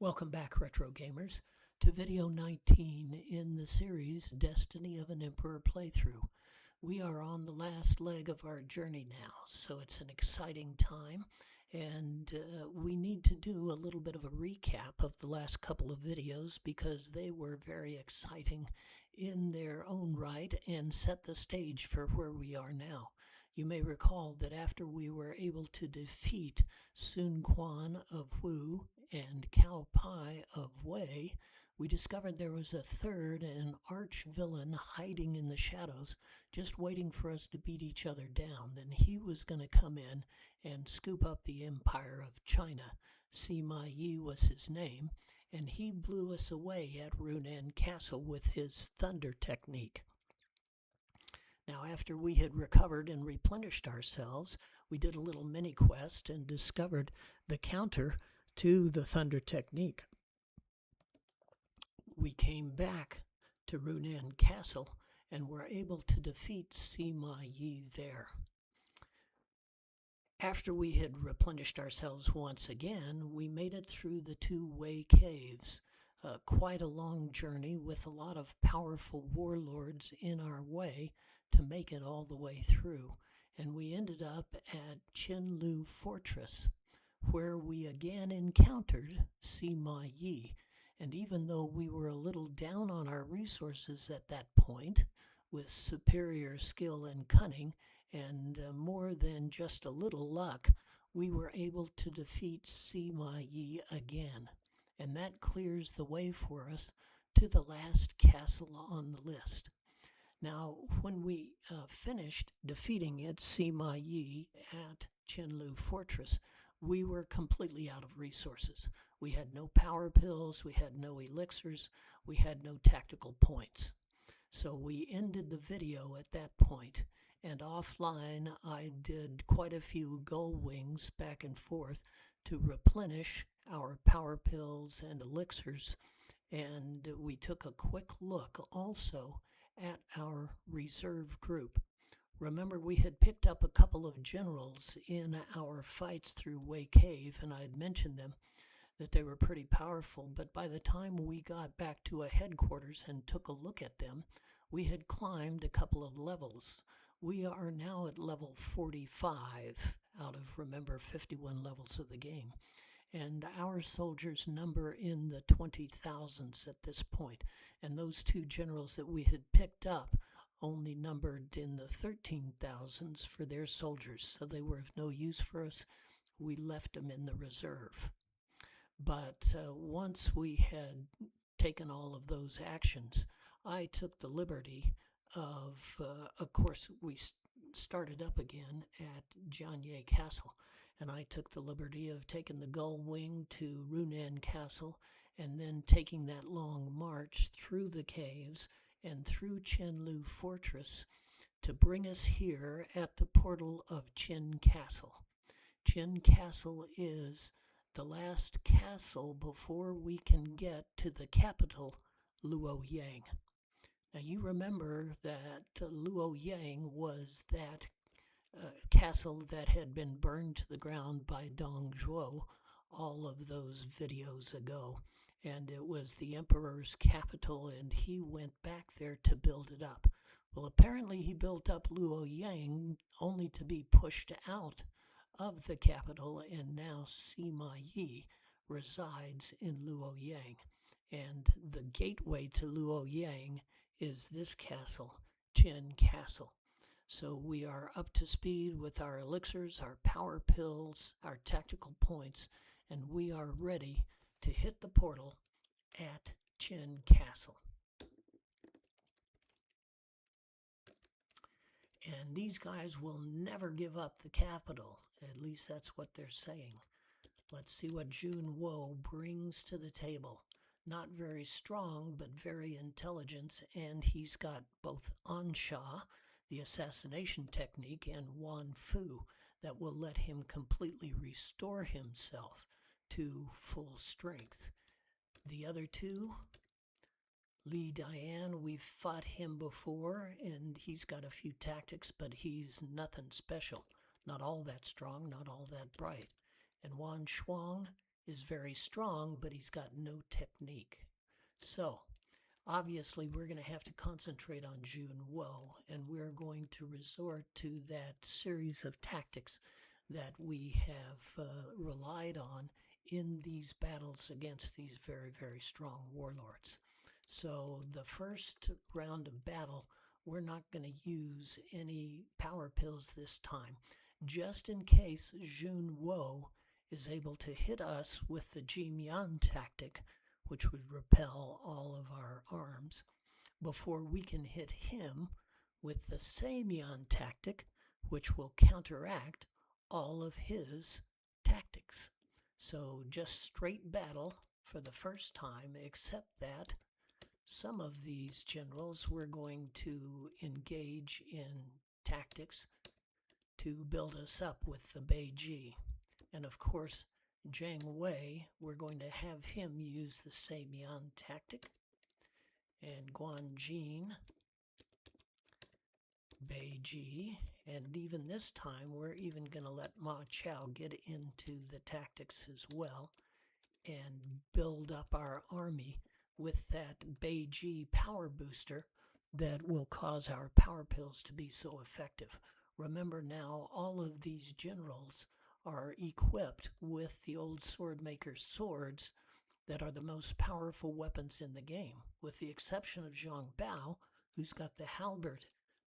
Welcome back, Retro Gamers, to video 19 in the series Destiny of an Emperor playthrough. We are on the last leg of our journey now, so it's an exciting time, and we need to do a little bit of a recap of the last couple of videos because they were very exciting in their own right and set the stage for where we are now. You may recall that after we were able to defeat Sun Quan of Wu and Cao Pai of Wei, we discovered there was a third and arch villain hiding in the shadows, just waiting for us to beat each other down. Then he was going to come in and scoop up the Empire of China. Sima Yi was his name, and he blew us away at Runan Castle with his thunder technique. Now, after we had recovered and replenished ourselves, we did a little mini quest and discovered the counter to the thunder technique. We came back to Runan Castle and were able to defeat Sima Yi there. After we had replenished ourselves once again, we made it through the two Wei caves. Quite a long journey with a lot of powerful warlords in our way to make it all the way through. And we ended up at Qinlu Fortress, where we again encountered Sima Yi. And even though we were a little down on our resources at that point, with superior skill and cunning, and more than just a little luck, we were able to defeat Sima Yi again. And that clears the way for us to the last castle on the list. Now, when we finished defeating it, Sima Yi, at Qinlu Fortress, we were completely out of resources. We had no power pills, we had no elixirs, we had no tactical points. So we ended the video at that point, and offline I did quite a few gull wings back and forth to replenish our power pills and elixirs, and we took a quick look also at our reserve group. Remember, we had picked up a couple of generals in our fights through Wei Cave, and I had mentioned them, that they were pretty powerful, but by the time we got back to a headquarters and took a look at them, we had climbed a couple of levels. We are now at level 45 out of, remember, 51 levels of the game. And our soldiers number in the 20,000s at this point. And those two generals that we had picked up only numbered in the 13,000s for their soldiers. So they were of no use for us. We left them in the reserve. But once we had taken all of those actions, I took the liberty of course, we started up again at Jianye Castle. And I took the liberty of taking the gull wing to Runan Castle and then taking that long march through the caves and through Qinlu Fortress to bring us here at the portal of Qin Castle. Qin Castle is the last castle before we can get to the capital, Luoyang. Now you remember that Luoyang was that castle that had been burned to the ground by Dong Zhuo all of those videos ago. And it was the emperor's capital, and he went back there to build it up. Well, apparently he built up Luoyang only to be pushed out of the capital, and now Sima Yi resides in Luoyang. And the gateway to Luoyang is this castle, Qin Castle. So we are up to speed with our elixirs, our power pills, our tactical points, and we are ready to hit the portal at Qin Castle. And these guys will never give up the capital. At least that's what they're saying. Let's see what Jun Wo brings to the table. Not very strong, but very intelligent, and he's got both Ansha, the assassination technique, and Wan Fu that will let him completely restore himself to full strength. The other two, Li Dian, we've fought him before, and he's got a few tactics, but he's nothing special. Not all that strong, not all that bright. And Wan Shuang, is very strong, but he's got no technique. So, obviously, we're going to have to concentrate on Jun Wo, and we're going to resort to that series of tactics that we have relied on in these battles against these very, very strong warlords. So, the first round of battle, we're not going to use any power pills this time, just in case Jun Wo is able to hit us with the Jimian tactic, which would repel all of our arms, before we can hit him with the Samian tactic, which will counteract all of his tactics. So just straight battle for the first time, except that some of these generals we're going to engage in tactics to build us up with the Beiji. And of course, Jiang Wei, we're going to have him use the Samian tactic. And Guanjin, Beiji, and even this time we're even going to let Ma Chao get into the tactics as well and build up our army with that Beiji power booster that will cause our power pills to be so effective. Remember now, all of these generals are equipped with the old swordmaker's swords that are the most powerful weapons in the game, with the exception of Zhang Bao, who's got the halberd,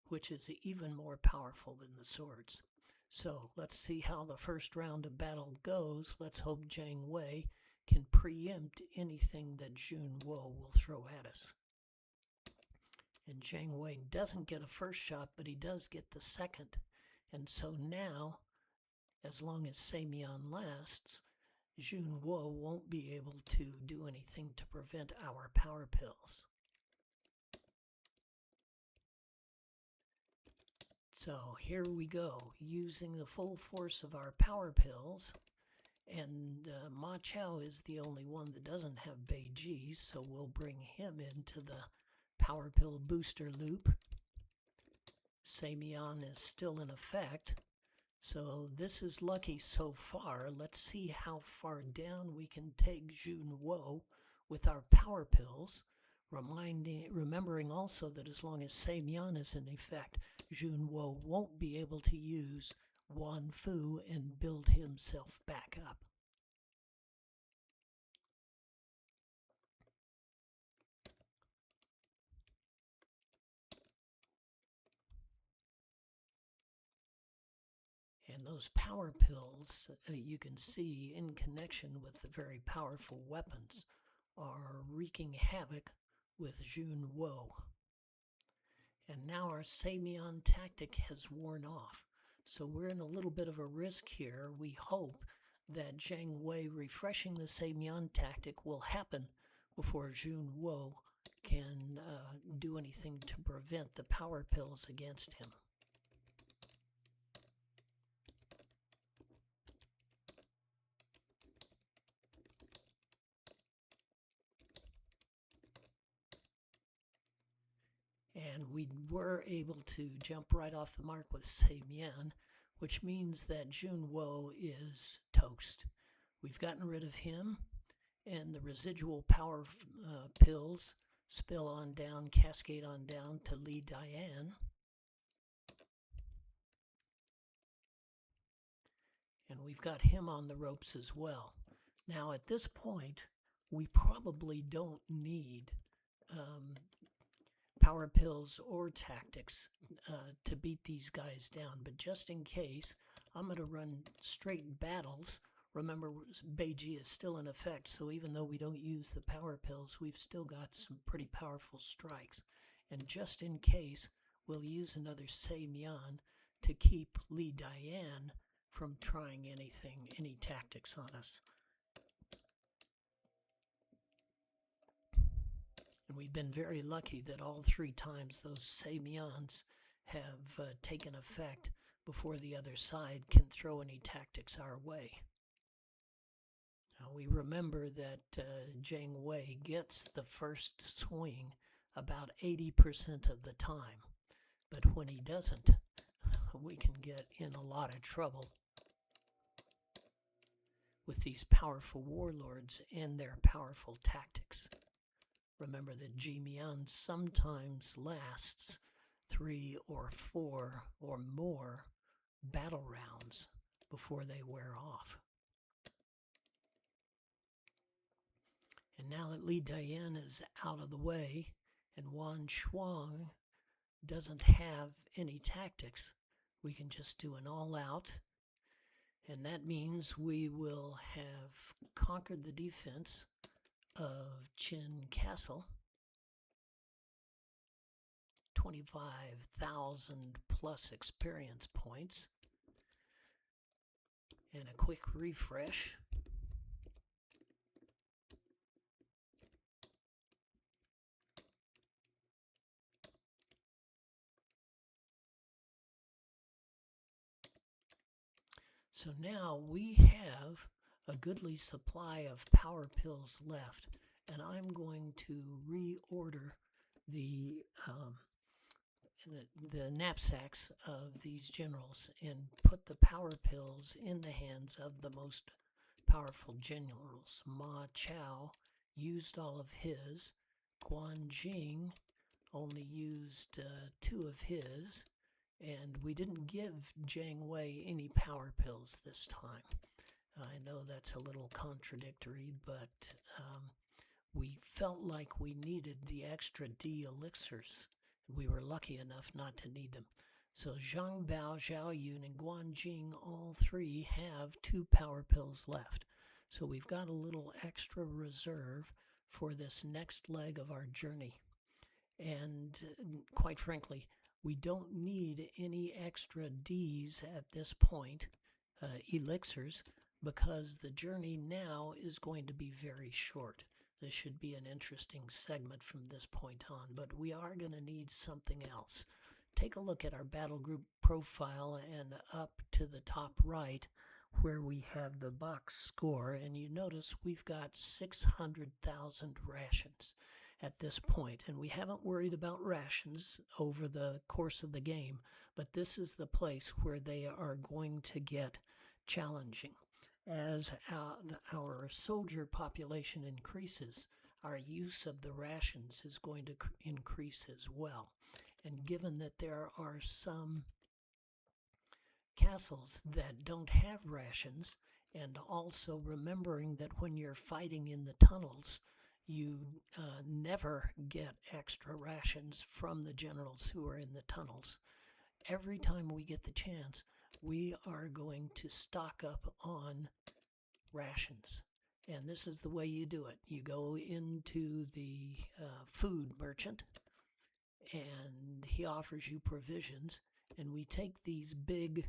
which is even more powerful than the swords. So let's see how the first round of battle goes. Let's hope Jiang Wei can preempt anything that Jun Wo will throw at us. And Jiang Wei doesn't get a first shot, but he does get the second. And so now, as long as Samian lasts, Jun Wo won't be able to do anything to prevent our power pills. So here we go, using the full force of our power pills. And Ma Chao is the only one that doesn't have Beiji, so we'll bring him into the power pill booster loop. Samian is still in effect. So this is lucky so far. Let's see how far down we can take Jun Wo with our power pills. Remembering also that as long as Samian is in effect, Jun Wo won't be able to use Wan Fu and build himself back up. And those power pills, you can see in connection with the very powerful weapons, are wreaking havoc with Jun Wo. And now our Samian tactic has worn off. So we're in a little bit of a risk here. We hope that Jiang Wei refreshing the Samian tactic will happen before Jun Wo can do anything to prevent the power pills against him. And we were able to jump right off the mark with Samian, which means that Jun Wo is toast. We've gotten rid of him, and the residual power pills spill on down, cascade on down to Li Dian. And we've got him on the ropes as well. Now, at this point, we probably don't need power pills or tactics to beat these guys down. But just in case, I'm going to run straight battles. Remember, Beiji is still in effect, so even though we don't use the power pills, we've still got some pretty powerful strikes. And just in case, we'll use another Samian to keep Li Dian from trying any tactics on us. And we've been very lucky that all 3 times those Samians have taken effect before the other side can throw any tactics our way. Now we remember that Jiang Wei gets the first swing about 80% of the time. But when he doesn't, we can get in a lot of trouble. with these powerful warlords and their powerful tactics. Remember that Jimian sometimes lasts 3 or 4 or more battle rounds before they wear off. And now that Li Dian is out of the way and Wan Shuang doesn't have any tactics, we can just do an all-out, and that means we will have conquered the defense of Qin Castle. 25,000 plus experience points, and a quick refresh. So now we have a goodly supply of power pills left, and I'm going to reorder the knapsacks of these generals and put the power pills in the hands of the most powerful generals. Ma Chao used all of his. Guan Jing only used 2 of his. And we didn't give Jiang Wei any power pills this time. I know that's a little contradictory, but we felt like we needed the extra D elixirs. We were lucky enough not to need them. So Zhang Bao, Zhao Yun, and Guan Jing, all 3 have 2 power pills left. So we've got a little extra reserve for this next leg of our journey. And quite frankly, we don't need any extra Ds at this point, elixirs, because the journey now is going to be very short. This should be an interesting segment from this point on, but we are going to need something else. Take a look at our battle group profile and up to the top right where we have the box score, and you notice we've got 600,000 rations at this point, and we haven't worried about rations over the course of the game, but this is the place where they are going to get challenging. As our soldier population increases, our use of the rations is going to increase as well. And given that there are some castles that don't have rations, and also remembering that when you're fighting in the tunnels, you never get extra rations from the generals who are in the tunnels. Every time we get the chance, we are going to stock up on rations. And this is the way you do it. You go into the food merchant, and he offers you provisions, and we take these big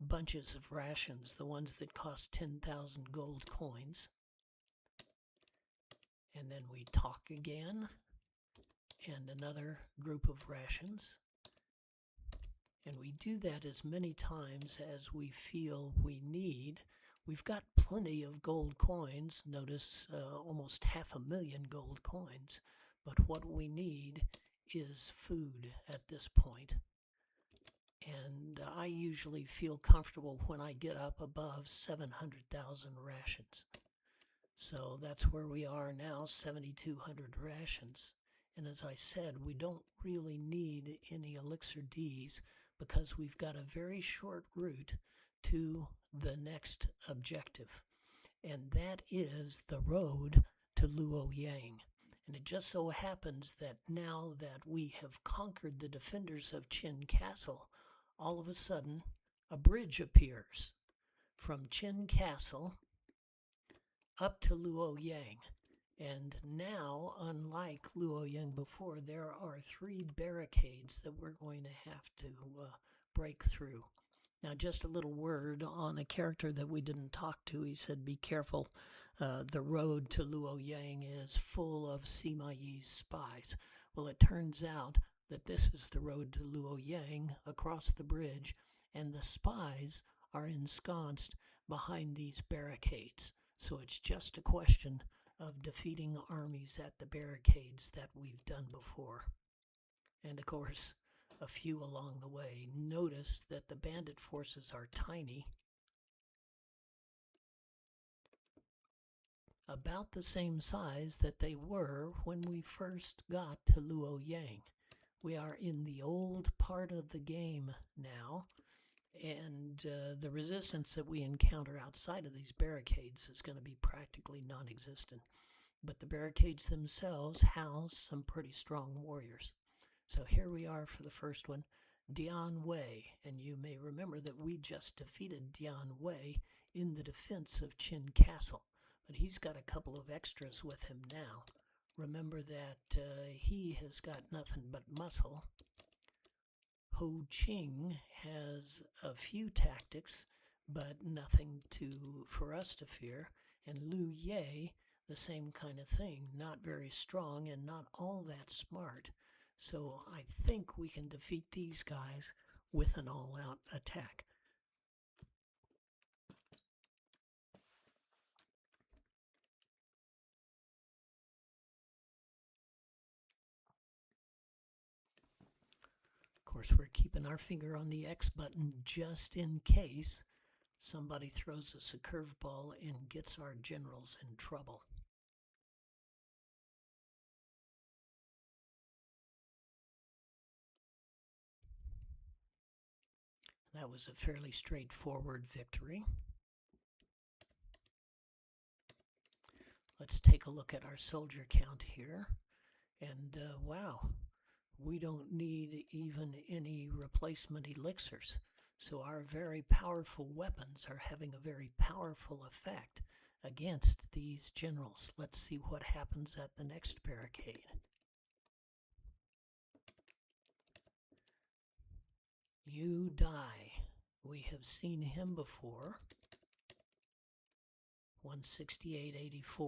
bunches of rations, the ones that cost 10,000 gold coins, and then we talk again, and another group of rations. And we do that as many times as we feel we need. We've got plenty of gold coins. Notice almost 500,000 gold coins. But what we need is food at this point. And I usually feel comfortable when I get up above 700,000 rations. So that's where we are now, 7,200 rations. And as I said, we don't really need any elixir Ds because we've got a very short route to the next objective. And that is the road to Luoyang. And it just so happens that now that we have conquered the defenders of Qin Castle, all of a sudden a bridge appears from Qin Castle up to Luoyang. And now, unlike Luoyang before, there are 3 barricades that we're going to have to break through. Now, just a little word on a character that we didn't talk to. He said, be careful. The road to Luoyang is full of Sima Yi's spies. Well, it turns out that this is the road to Luoyang across the bridge, and the spies are ensconced behind these barricades. So it's just a question of defeating armies at the barricades that we've done before. And of course, a few along the way. Notice that the bandit forces are tiny. about the same size that they were when we first got to Luoyang. We are in the old part of the game now, and the resistance that we encounter outside of these barricades is going to be practically non-existent. But the barricades themselves house some pretty strong warriors. So here we are for the first one, Dian Wei, and you may remember that we just defeated Dian Wei in the defense of Qin Castle, but he's got a couple of extras with him now. Remember that he has got nothing but muscle. Ho Ching has a few tactics, but nothing for us to fear, and Liu Ye, the same kind of thing, not very strong and not all that smart. So I think we can defeat these guys with an all-out attack. Of course, we're keeping our finger on the X button just in case somebody throws us a curveball and gets our generals in trouble. That was a fairly straightforward victory. Let's take a look at our soldier count here. And wow, we don't need even any replacement elixirs. So our very powerful weapons are having a very powerful effect against these generals. Let's see what happens at the next barricade. Yu Dai. We have seen him before. 168.84.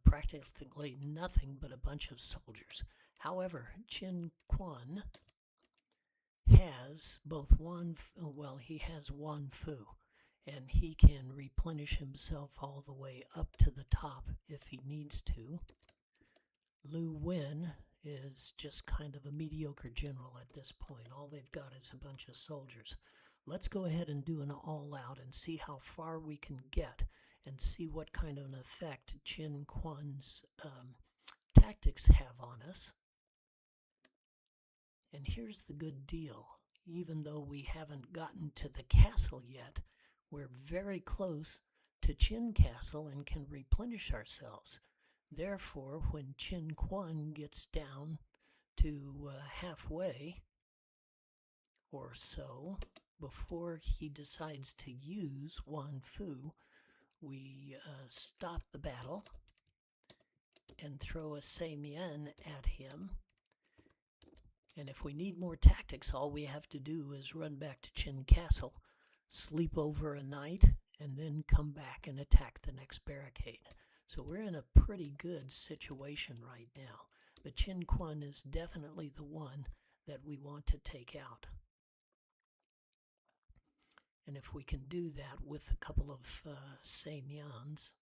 Practically nothing but a bunch of soldiers. However, Qin Quan has both he has Wan Fu, and he can replenish himself all the way up to the top if he needs to. Lu Wen is just kind of a mediocre general at this point. All they've got is a bunch of soldiers. Let's go ahead and do an all-out and see how far we can get and see what kind of an effect Qin Quan's tactics have on us. And here's the good deal. Even though we haven't gotten to the castle yet, we're very close to Qin Castle and can replenish ourselves. Therefore, when Qin Quan gets down to halfway or so, before he decides to use Wan Fu, we stop the battle and throw a Seimian at him. And if we need more tactics, all we have to do is run back to Qin Castle, sleep over a night, and then come back and attack the next barricade. So we're in a pretty good situation right now. But Qin Quan is definitely the one that we want to take out. And if we can do that with a couple of Seimians,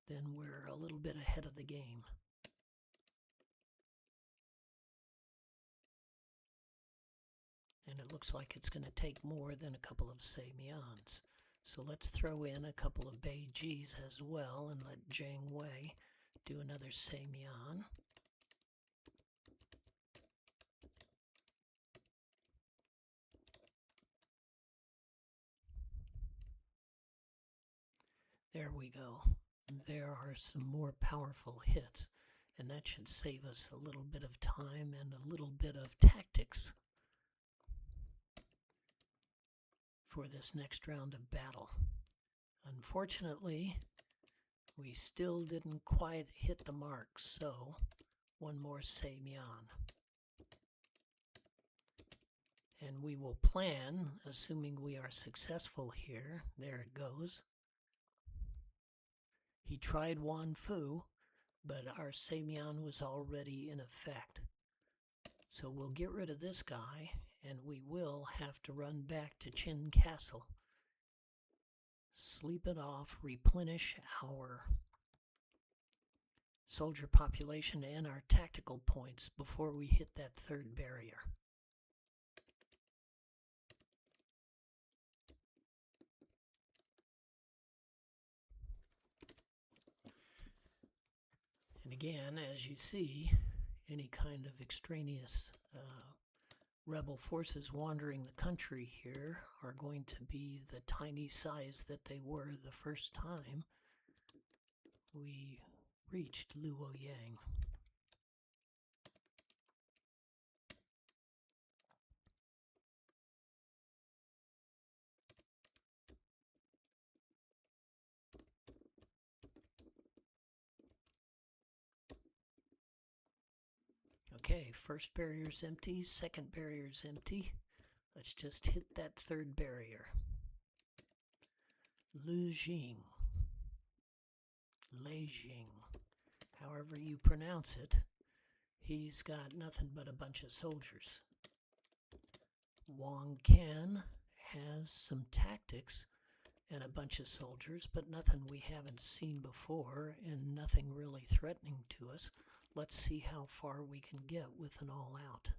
then we're a little bit ahead of the game. And it looks like it's going to take more than a couple of Seimians. So let's throw in a couple of Beijis as well and let Zhang Wei do another Seimian. There we go. There are some more powerful hits, and that should save us a little bit of time and a little bit of tactics for this next round of battle. Unfortunately, we still didn't quite hit the mark, so one more Seimian. And we will plan, assuming we are successful here. There it goes. He tried Wan Fu, but our Seimian was already in effect. So we'll get rid of this guy, and we will have to run back to Qin Castle, sleep it off, replenish our soldier population and our tactical points before we hit that third barrier. And again, as you see, any kind of extraneous rebel forces wandering the country here are going to be the tiny size that they were the first time we reached Luoyang. Okay, first barrier's empty, second barrier's empty. Let's just hit that third barrier. Lujing. Leijing. However you pronounce it, he's got nothing but a bunch of soldiers. Wang Can has some tactics and a bunch of soldiers, but nothing we haven't seen before and nothing really threatening to us. Let's see how far we can get with an all-out.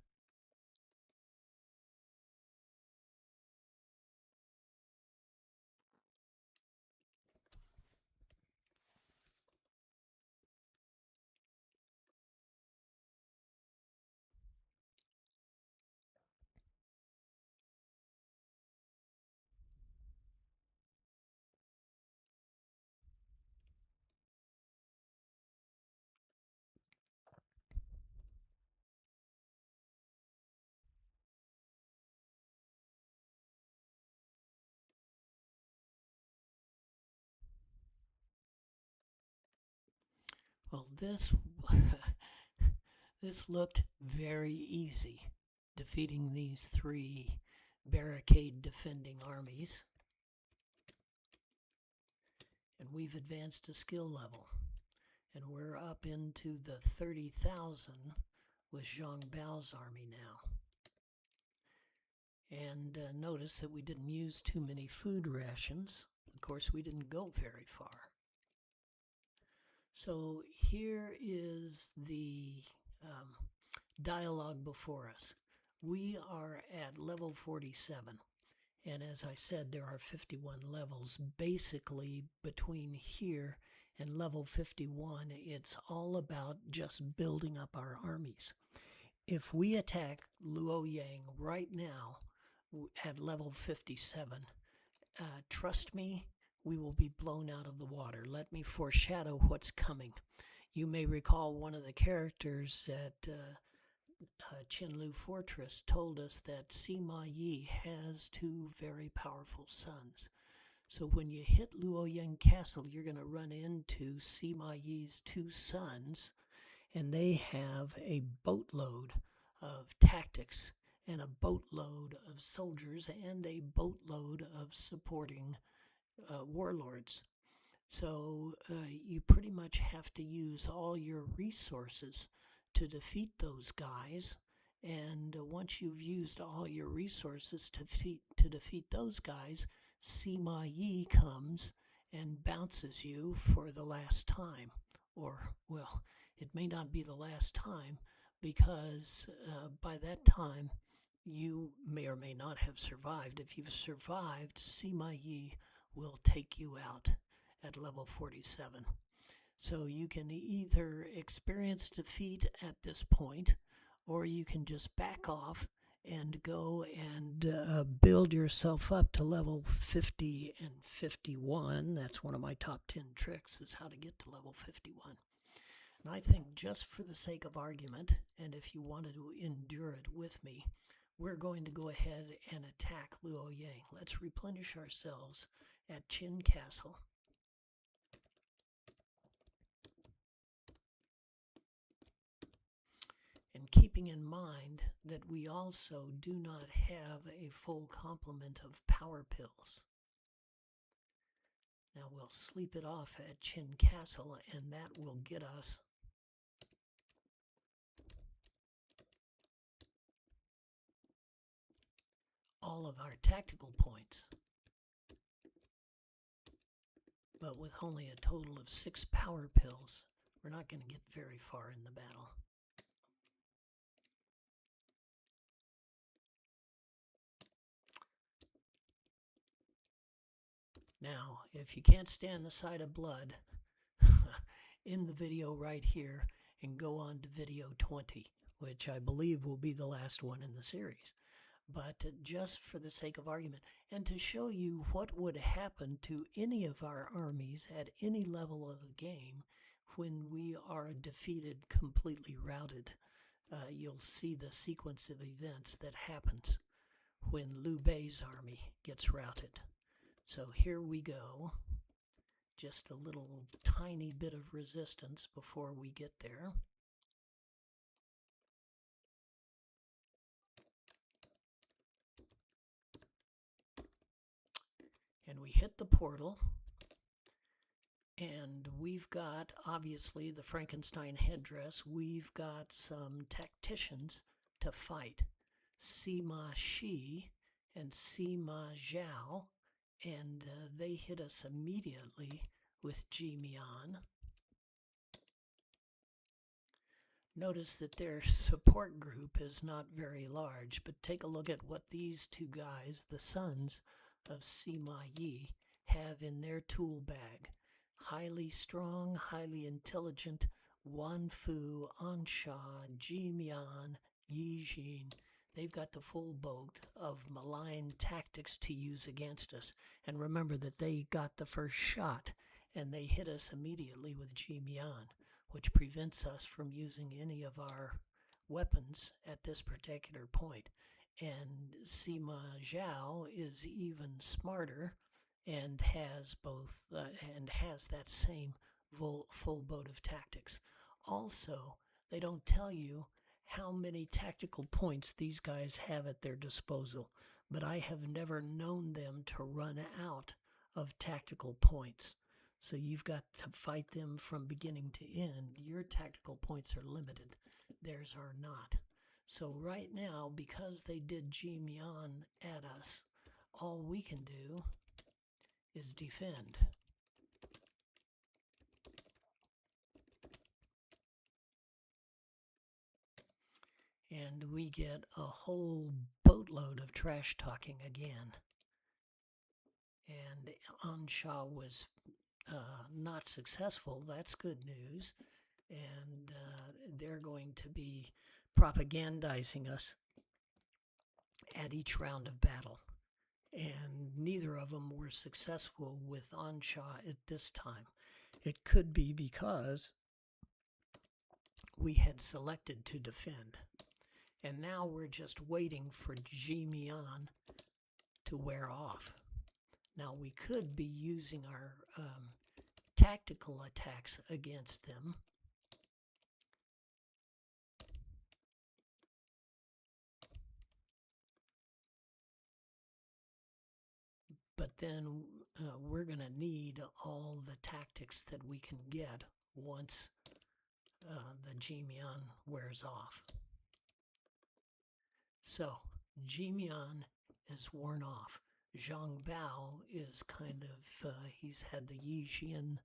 Well, this looked very easy, defeating these three barricade defending armies. And we've advanced a skill level. And we're up into the 30,000 with Zhang Bao's army now. And notice that we didn't use too many food rations. Of course, we didn't go very far. So here is the dialogue before us. We are at level 47. And as I said, there are 51 levels. Basically, between here and level 51, it's all about just building up our armies. If we attack Luoyang right now at level 57, trust me, we will be blown out of the water. Let me foreshadow what's coming. You may recall one of the characters at Qianlu Fortress told us that Sima Yi has two very powerful sons. So when you hit Luoyang Castle, you're going to run into Sima Yi's two sons, and they have a boatload of tactics and a boatload of soldiers and a boatload of supporting warlords. So you pretty much have to use all your resources to defeat those guys. And once you've used all your resources to defeat those guys, Sima Yi comes and bounces you for the last time. Or, well, it may not be the last time, because by that time you may or may not have survived. If you've survived, Sima Yi will take you out at level 47. So you can either experience defeat at this point, or you can just back off and go and build yourself up to level 50 and 51. That's one of my top 10 tricks, is how to get to level 51. And I think, just for the sake of argument, and if you wanted to endure it with me, we're going to go ahead and attack Luoyang. Let's replenish ourselves at Qin Castle. And keeping in mind that we also do not have a full complement of power pills. Now we'll sleep it off at Qin Castle, and that will get us all of our tactical points. But with only a total of 6 power pills, we're not going to get very far in the battle. Now, if you can't stand the sight of blood, end the video right here and go on to video 20, which I believe will be the last one in the series. But just for the sake of argument, and to show you what would happen to any of our armies at any level of the game when we are defeated, completely routed, you'll see the sequence of events that happens when Liu Bei's army gets routed. So here we go. Just a little tiny bit of resistance before we get there. And we hit the portal, and we've got, obviously, the Frankenstein headdress. We've got some tacticians to fight. Sima Shi and Sima Zhao, and they hit us immediately with Ji Mian. Notice that their support group is not very large, but take a look at what these two guys, the sons of Sima Yi, have in their tool bag. Highly strong, highly intelligent Wan Fu, Ansha, Ji Mian, Yi Jin. They've got the full boat of malign tactics to use against us. And remember that they got the first shot, and they hit us immediately with Ji Mian, which prevents us from using any of our weapons at this particular point. And Sima Zhao is even smarter and has both and has that same full boat of tactics. Also, they don't tell you how many tactical points these guys have at their disposal, but I have never known them to run out of tactical points. So you've got to fight them from beginning to end. Your tactical points are limited. Theirs are not. So right now, because they did Ji Mian at us, all we can do is defend. And we get a whole boatload of trash talking again. And Ansha was not successful. That's good news. And they're going to be propagandizing us at each round of battle. And neither of them were successful with Ansha at this time. It could be because we had selected to defend. And now we're just waiting for Ji Mian to wear off. Now we could be using our tactical attacks against them. But then we're going to need all the tactics that we can get once the Ji Mian wears off. So, Ji Mian is worn off. Zhang Bao is kind of, he's had the Yi Jian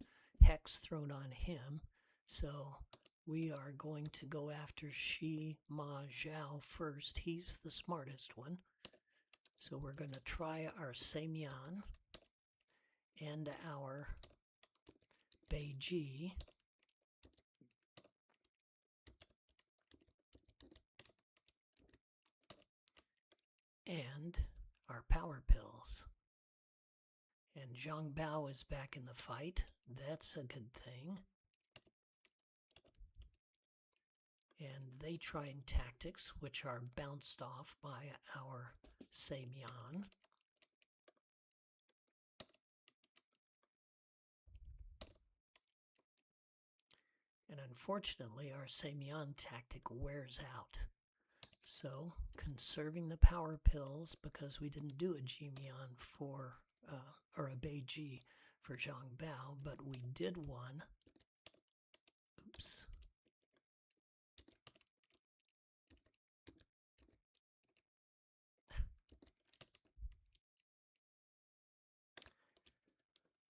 hex thrown on him. So, we are going to go after Shi Ma Zhao first. He's the smartest one. So, we're going to try our Seimian and our Beiji. And our power pills. And Zhang Bao is back in the fight. That's a good thing. And they tried tactics, which are bounced off by our Seimian. And unfortunately, our Seimian tactic wears out. So, conserving the power pills, because we didn't do a Ji Mian for, or a Beiji for Zhang Bao, but we did one. Oops.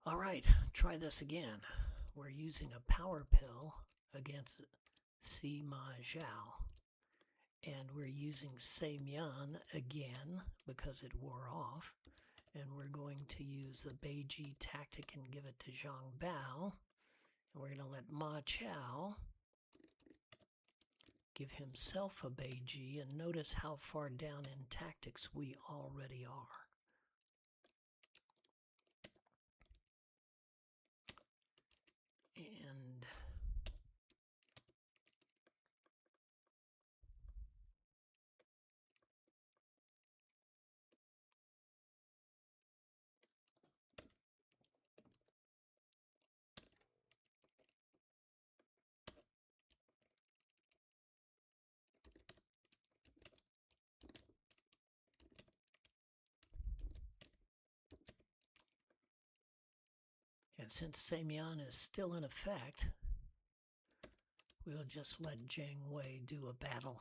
All right, try this again. We're using a power pill against Sima Zhao. And we're using Seimian again because it wore off. And we're going to use the Beiji tactic and give it to Zhang Bao. And we're going to let Ma Chao give himself a Beiji, and notice how far down in tactics we already are. And since Samyan is still in effect, we'll just let Jiang Wei do a battle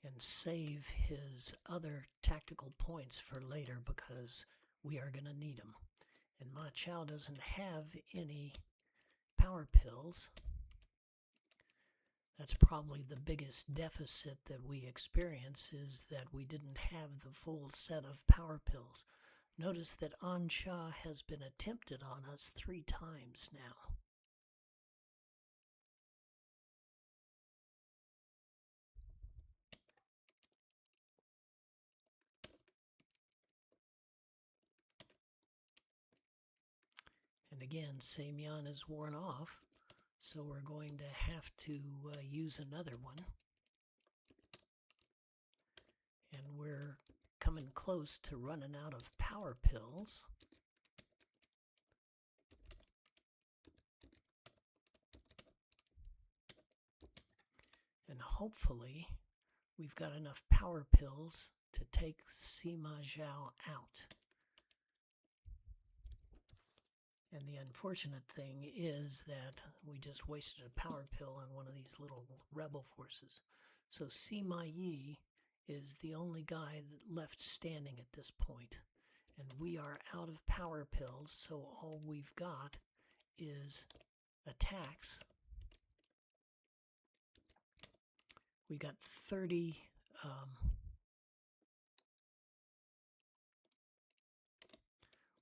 and save his other tactical points for later because we are going to need them. And Ma Chao doesn't have any power pills. That's probably the biggest deficit that we experience, is that we didn't have the full set of power pills. Notice that Ansha has been attempted on us 3 times now. And again, Samyan is worn off, so we're going to have to use another one. And we're coming close to running out of power pills. And hopefully we've got enough power pills to take Sima Zhao out. And the unfortunate thing is that we just wasted a power pill on one of these little rebel forces. So Sima Yi is the only guy left standing at this point. And we are out of power pills, so all we've got is attacks. We got 30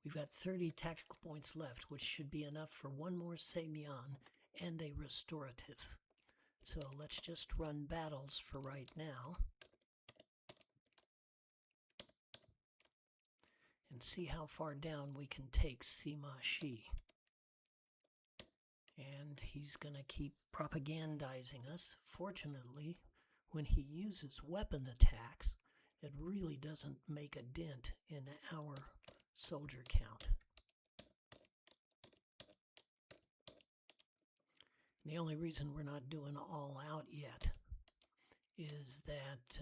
we've got 30 tactical points left, which should be enough for one more Samyan and a restorative. So let's just run battles for right now and see how far down we can take Sima Shi. And he's going to keep propagandizing us. Fortunately, when he uses weapon attacks, it really doesn't make a dent in our soldier count. The only reason we're not doing all out yet is that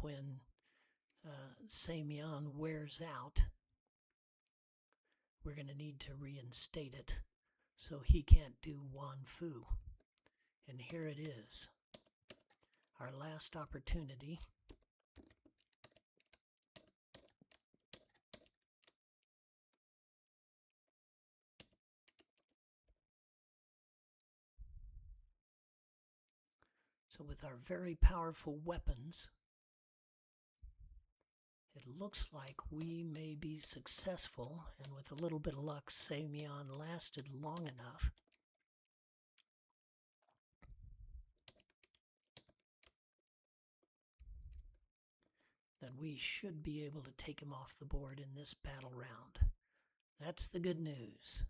when Samyan wears out, we're going to need to reinstate it, so he can't do Wan Fu. And here it is, our last opportunity. So with our very powerful weapons, it looks like we may be successful, and with a little bit of luck, Samyan lasted long enough that we should be able to take him off the board in this battle round. That's the good news.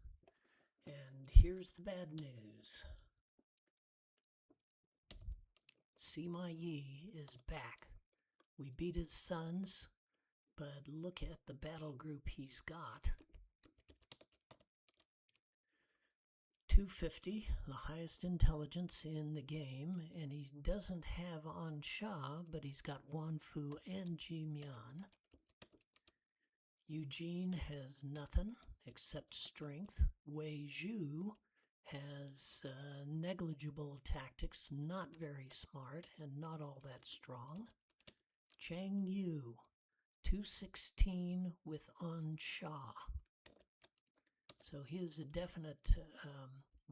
And here's the bad news. Sima Yi is back. We beat his sons, but look at the battle group he's got. 250, the highest intelligence in the game, and he doesn't have Ansha, but he's got Wan Fu and Jimian. Eugene has nothing except strength. Wei Zhu has negligible tactics, not very smart, and not all that strong. Chang Yu, 216 with Ansha. So he is a definite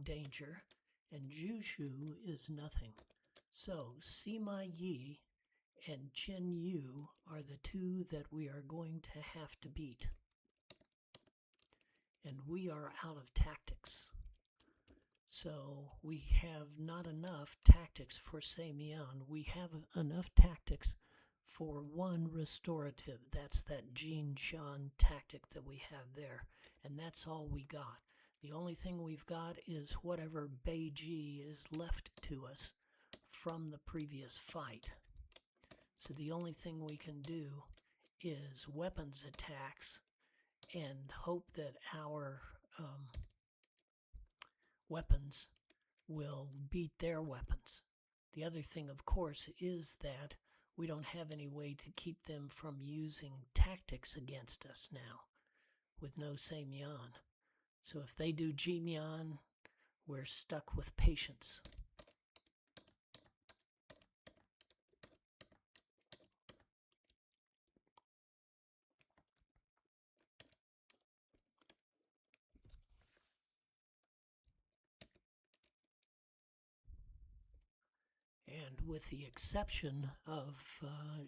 danger, and Jushu is nothing. So Sima Yi and Chen Yu are the 2 that we are going to have to beat. And we are out of tactics. So we have not enough tactics for Samian. We have enough tactics for one restorative. That's that Jean Jean tactic that we have there. And that's all we got. The only thing we've got is whatever Beiji is left to us from the previous fight. So the only thing we can do is weapons attacks and hope that our weapons will beat their weapons. The other thing, of course, is that we don't have any way to keep them from using tactics against us now with no Samian. So if they do Jimian, we're stuck with patience. And with the exception of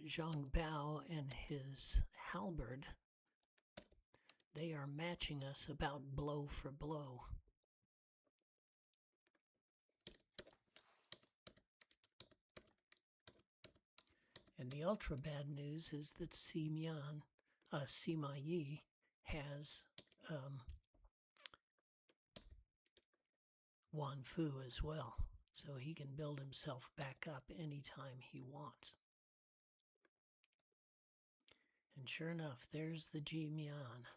Zhang Bao and his halberd, they are matching us about blow for blow. And the ultra bad news is that Sima Yi has Wan Fu as well. So he can build himself back up anytime he wants. And sure enough, there's the Ji Mian.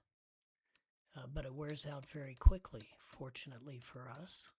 But it wears out very quickly, fortunately for us.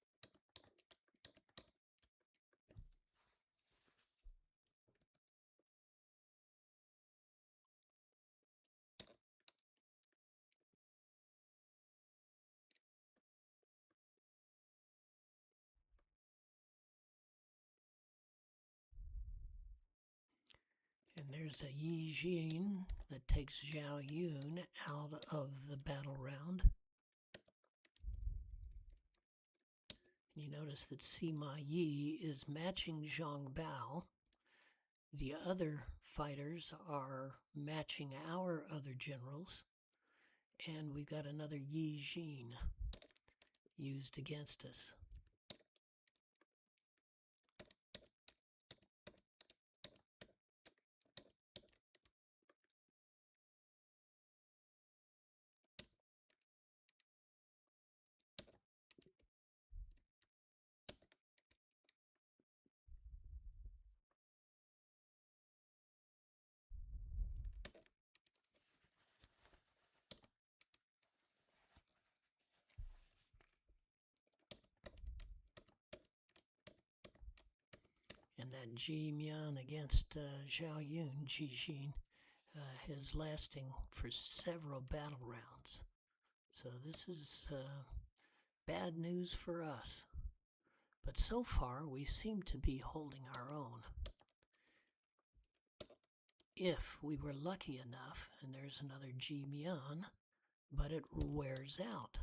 And there's a Yi Jin that takes Zhao Yun out of the battle round. And you notice that Sima Yi is matching Zhang Bao. The other fighters are matching our other generals. And we've got another Yi Jin used against us. And that Ji Mian against Zhao Yun, Ji Xin, is lasting for several battle rounds. So this is bad news for us. But so far, we seem to be holding our own. If we were lucky enough, and there's another Ji Mian, but it wears out.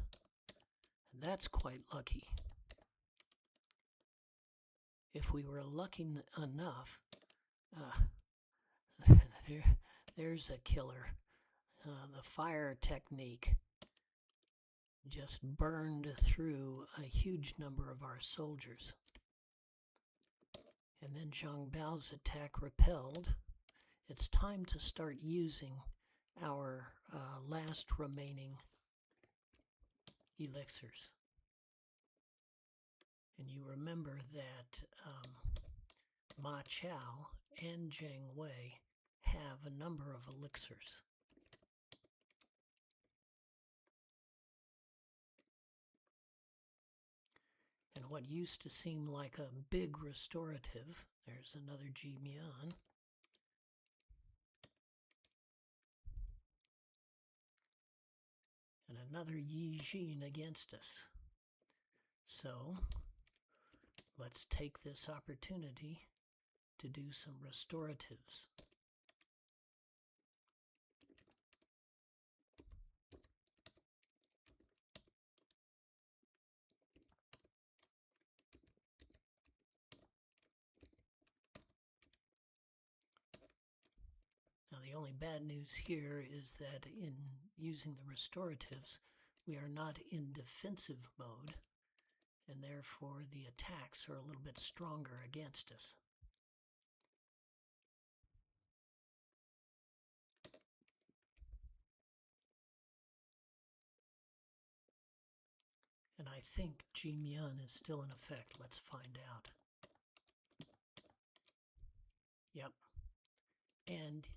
And that's quite lucky. If we were lucky enough, there's a killer. The fire technique just burned through a huge number of our soldiers. And then Zhang Bao's attack repelled. It's time to start using our last remaining elixirs. And you remember that Ma Chao and Jiang Wei have a number of elixirs. And what used to seem like a big restorative, there's another Ji Mian. And another Yi Jin against us. So, let's take this opportunity to do some restoratives. Now, the only bad news here is that in using the restoratives, we are not in defensive mode. and therefore the attacks are a little bit stronger against us. And I think Ji-Myun is still in effect. Let's find out. Yep. And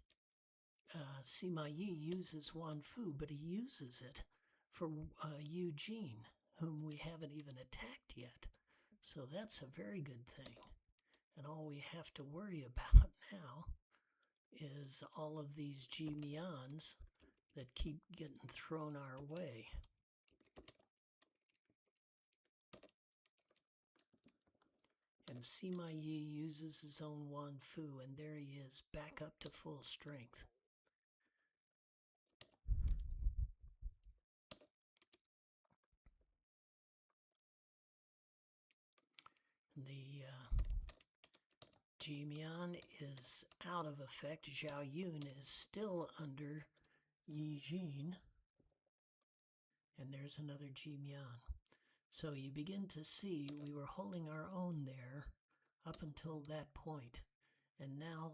Sima Yi uses Wan Fu, but he uses it for Eugene, whom we haven't even attacked yet. So that's a very good thing. And all we have to worry about now is all of these Ji-Myans that keep getting thrown our way. And Sima Yi uses his own Wan Fu, and there he is, back up to full strength. The Ji-Myan is out of effect. Zhao Yun is still under Yi Jin. And there's another Ji-Myan. So you begin to see we were holding our own there up until that point. And now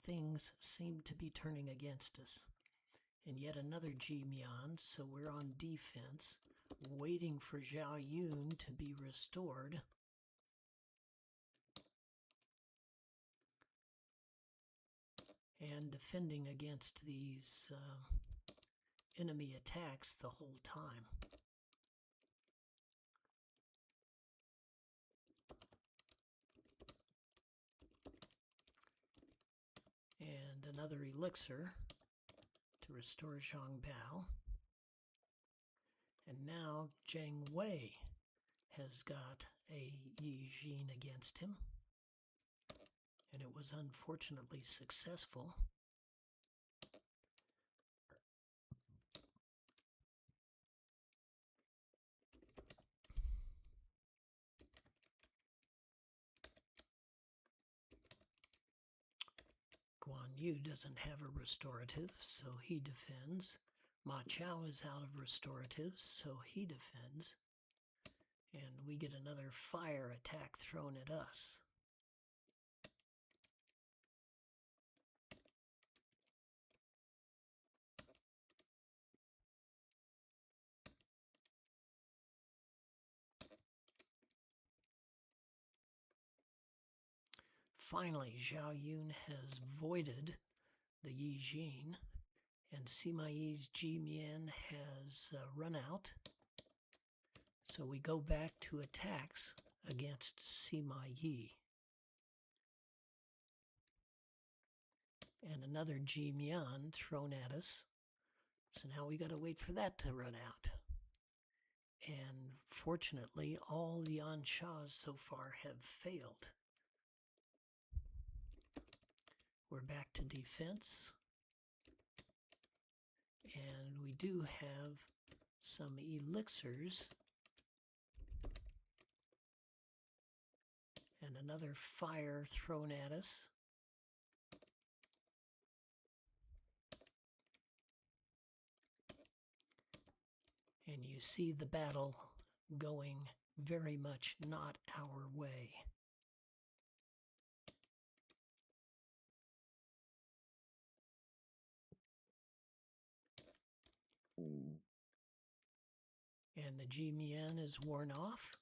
things seem to be turning against us. And yet another Ji-Myan, so we're on defense, waiting for Zhao Yun to be restored. And defending against these enemy attacks the whole time. And another elixir to restore Zhang Bao. And now Zhang Wei has got a Yi Jin against him. And it was unfortunately successful. Guan Yu doesn't have a restorative, so he defends. Ma Chao is out of restoratives, so he defends. And we get another fire attack thrown at us. Finally, Zhao Yun has voided the Yi Jin, and Sima Yi's Ji-Myan has run out. So we go back to attacks against Sima Yi. And another Ji-Myan thrown at us. So now we got to wait for that to run out. And fortunately, all the Anshas so far have failed. We're back to defense. And we do have some elixirs. And another fire thrown at us. And you see the battle going very much not our way. And the Ji-Myan is worn off,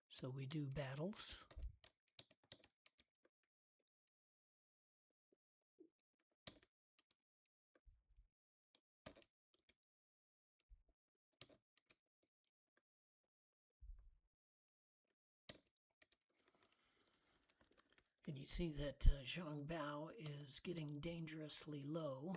so we do battles. And you see that Zhang Bao is getting dangerously low.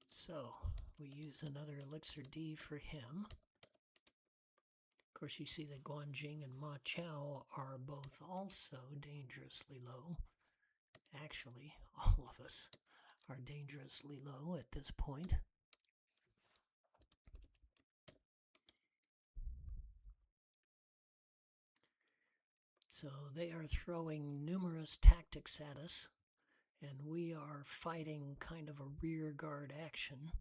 So we use another elixir D for him. Of course, you see that Guanjing and Ma Chao are both also dangerously low. Actually, all of us are dangerously low at this point. So they are throwing numerous tactics at us, And we are fighting kind of a rear guard action.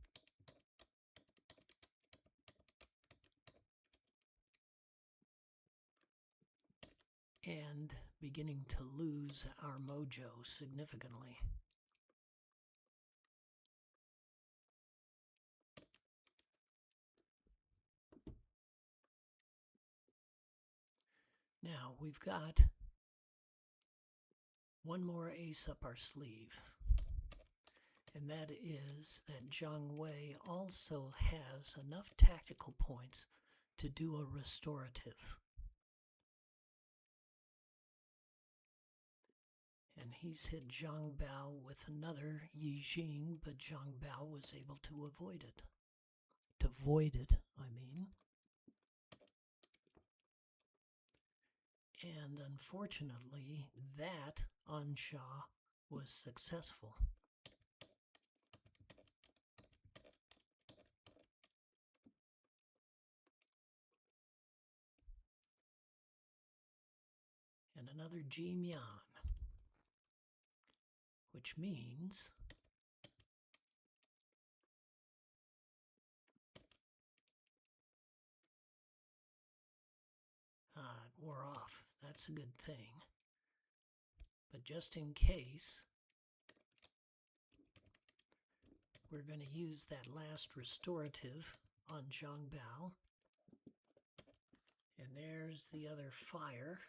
And beginning to lose our mojo significantly. Now we've got one more ace up our sleeve, and that is that Zhang Wei also has enough tactical points to do a restorative. And he's hit Zhang Bao with another Yi Jing, but Zhang Bao was able to avoid it. To void it, I mean. And unfortunately, that Ansha was successful. And another Jimian, which means it wore off. That's a good thing. But just in case, we're going to use that last restorative on Zhang Bao. And there's the other fire.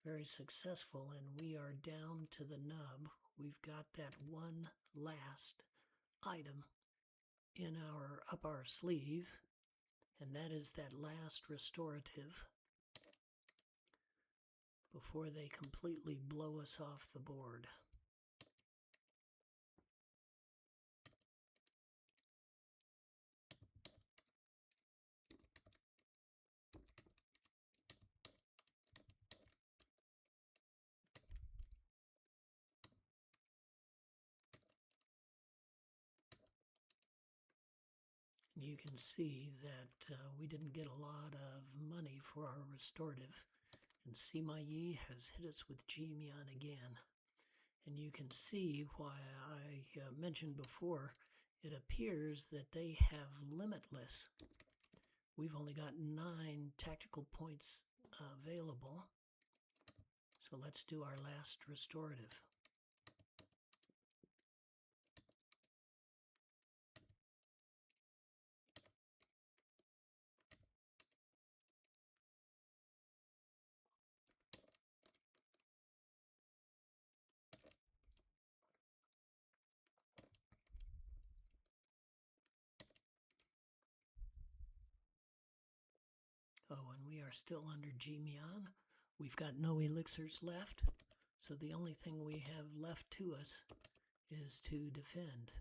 Very successful, and we are down to the nub. We've got that one last item in up our sleeve, and that is that last restorative before they completely blow us off the board. You can see that we didn't get a lot of money for our restorative, and Sima Yi has hit us with Jimian again. And you can see why I mentioned before, it appears that they have limitless. We've only got 9 tactical points available, so let's do our last restorative. Oh, and we are still under Jimian. We've got no elixirs left, so the only thing we have left to us is to defend.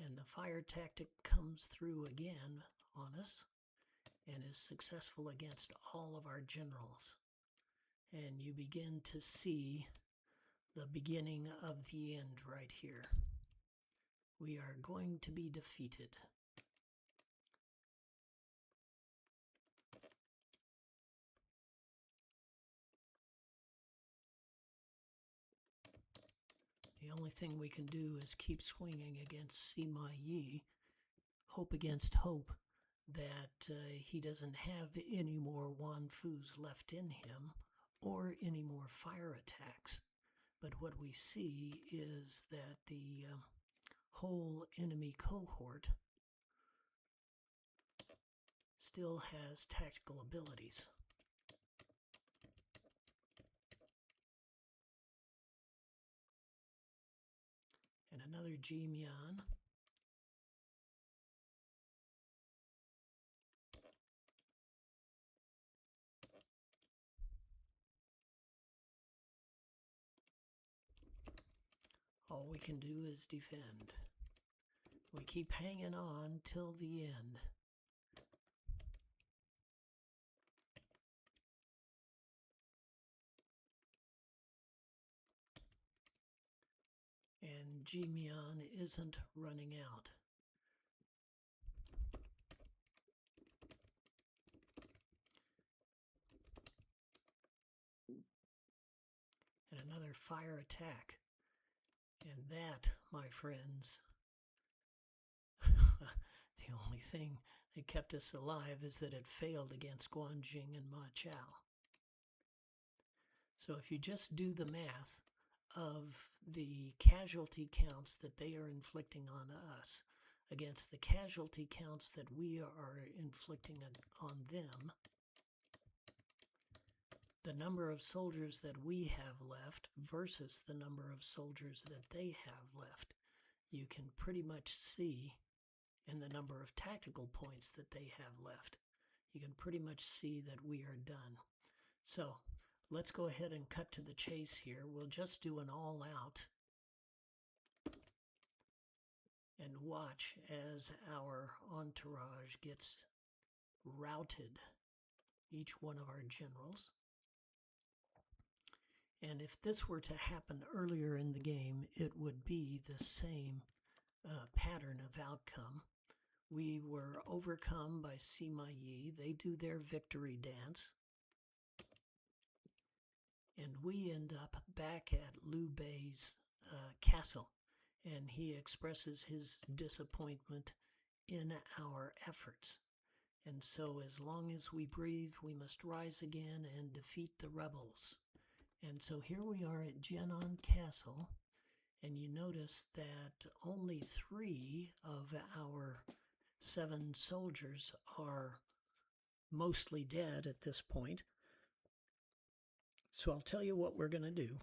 And the fire tactic comes through again on us and is successful against all of our generals. And you begin to see the beginning of the end right here. We are going to be defeated. The only thing we can do is keep swinging against Sima Yi, hope against hope that he doesn't have any more Wan Fus left in him or any more fire attacks. But what we see is that the whole enemy cohort still has tactical abilities. And another Jimian. All we can do is defend. We keep hanging on till the end. And Jimian isn't running out. And another fire attack. And that, my friends, the only thing that kept us alive is that it failed against Guanjing and Ma Chao. So if you just do the math of the casualty counts that they are inflicting on us against the casualty counts that we are inflicting on them, the number of soldiers that we have left versus the number of soldiers that they have left, you can pretty much see, in the number of tactical points that they have left, you can pretty much see that we are done. So let's go ahead and cut to the chase here. We'll just do an all out and watch as our entourage gets routed, each one of our generals. And if this were to happen earlier in the game, it would be the same pattern of outcome. We were overcome by Sima Yi. They do their victory dance. And we end up back at Liu Bei's castle. And he expresses his disappointment in our efforts. And so as long as we breathe, we must rise again and defeat the rebels. And so here we are at Jianan Castle, and you notice that only 3 of our 7 soldiers are mostly dead at this point. So I'll tell you what we're going to do.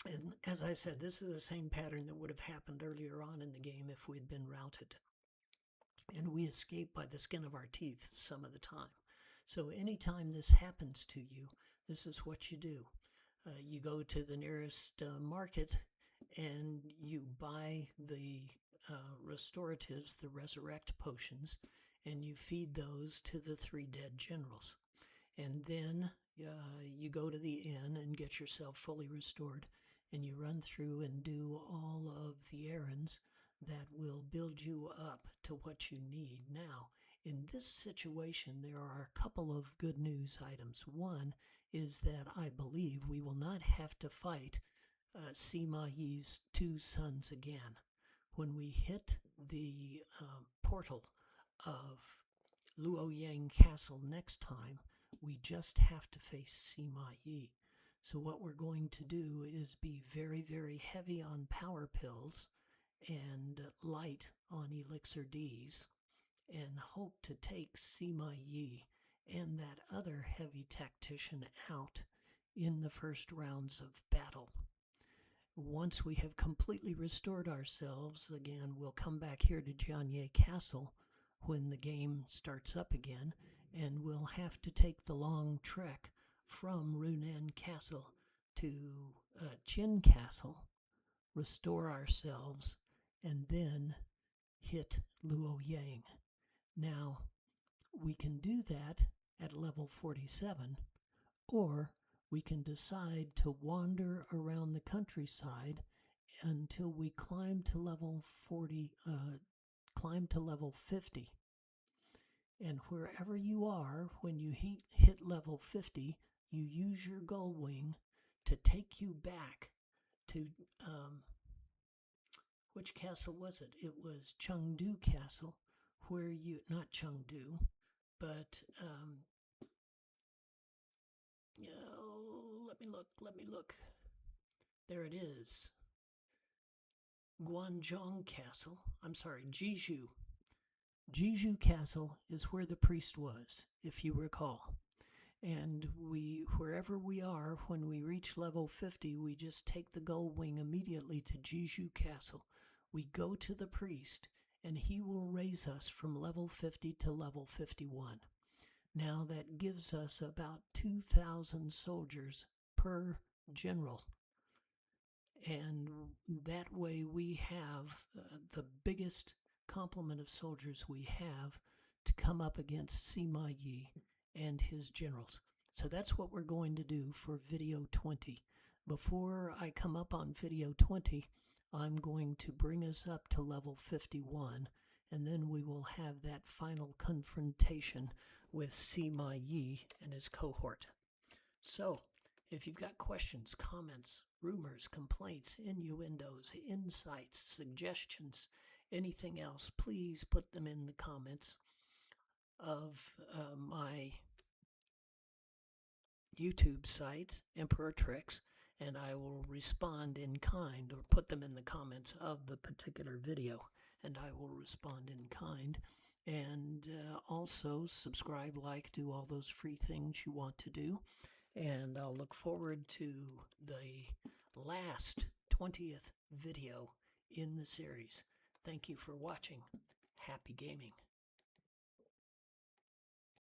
And as I said, this is the same pattern that would have happened earlier on in the game if we'd been routed. And we escape by the skin of our teeth some of the time. So anytime this happens to you, this is what you do. You go to the nearest market and you buy the restoratives, the resurrect potions, and you feed those to the 3 dead generals. And then you go to the inn and get yourself fully restored, and you run through and do all of the errands that will build you up to what you need. Now, in this situation, there are a couple of good news items. One is that I believe we will not have to fight Sima Yi's 2 sons again. When we hit the portal of Luoyang Castle next time, we just have to face Sima Yi. So what we're going to do is be very, very heavy on power pills and light on elixir Ds, and hope to take Sima Yi and that other heavy tactician out in the first rounds of battle. Once we have completely restored ourselves, again, we'll come back here to Jianye Castle when the game starts up again, and we'll have to take the long trek from Runan Castle to Qin Castle, restore ourselves, and then hit Luoyang. Now, we can do that at level 47, or we can decide to wander around the countryside until we climb to level 50. And wherever you are, when you hit level 50, you use your gull wing to take you back to, which castle was it? It was Chengdu Castle, where you, not Chengdu, but, let me look. There it is. Guanzhong Castle. I'm sorry, Jiju. Jiju Castle is where the priest was, if you recall. And wherever we are, when we reach level 50, we just take the gull wing immediately to Jiju Castle. We go to the priest, and he will raise us from level 50 to level 51. Now that gives us about 2,000 soldiers per general. And that way we have the biggest complement of soldiers we have to come up against Sima Yi and his generals. So that's what we're going to do for video 20. Before I come up on video 20, I'm going to bring us up to level 51, and then we will have that final confrontation with Sima Yi and his cohort. So, If you've got questions, comments, rumors, complaints, innuendos, insights, suggestions, anything else, please put them in the comments of my YouTube site, Emperor Tricks, and I will respond in kind, or put them in the comments of the particular video, and I will respond in kind. And also subscribe, like, do all those free things you want to do. And I'll look forward to the last 20th video in the series. Thank you for watching. Happy gaming.